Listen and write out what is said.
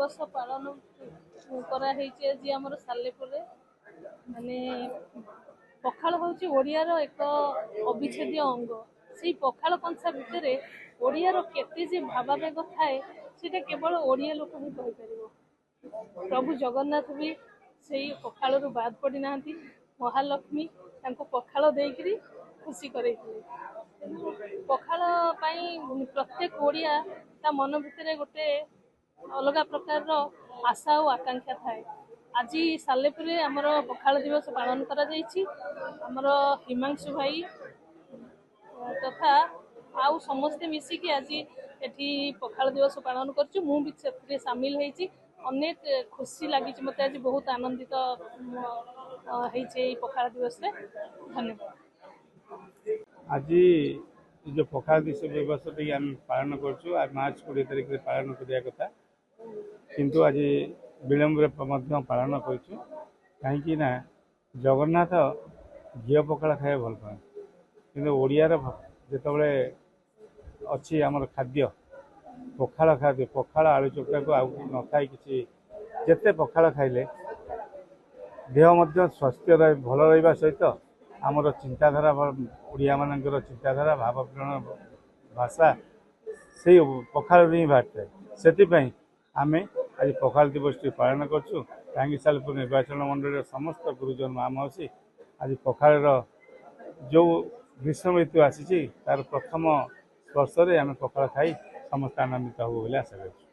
दिवस पालन कराई आज आम सालेपुर माने पखाल हूँ ओडियार एक अविच्छेद्य अंग से पखाल कंसा भितर ओडियार केते जे भावावेग थाए से केवल ओडिया लोक ही कहीपर। प्रभु जगन्नाथ भी से पखाल बाद पड़ी ना महालक्ष्मी पखाल देकरी खुशी कर पखाल प्रत्येक ओडिया ता मन भितर गोटे अलग प्रकार आशा और आकांक्षा थाए। आज सालेपुर आमर पखाल दिवस पालन कर हिमांशु भाई तथा आउ समस्ते मिसिकी आज एठी पखाल दिवस पालन कर मु भी से सामिल होती अनेक खुशी लगी मत आज बहुत आनंदित पखाल दिवस रे। धन्यवाद। आज जो पखाल दिवस आम पालन कर मार्च 20 तारिख में पालन करिया कथा किंतु आज विलंब पालन कर कहीं जगन्नाथ घी पखाल खाए भल पाए कि ओडियार जिते अच्छी आमर खाद्य पखाल खाद्य पखाल आलू चकटा को आउ न खाई कि जिते पखाल खाइले देह स्वास्थ्य भल रहा सहित आमर चिंताधारा ओडिया मानकर चिंताधारा भावपूर्ण भाषा से पखाल ही बाहर है से आम आज पखाल दिवस पालन करूँ कहीं सालेपुर निर्वाचन मंडल समस्त गुरुजन माँ मौसी आज पखाल जो ग्रीष्म ऋतु आसी तार प्रथम स्पर्श आम पखाल खाई समस्त आनंदित हो आशा कर।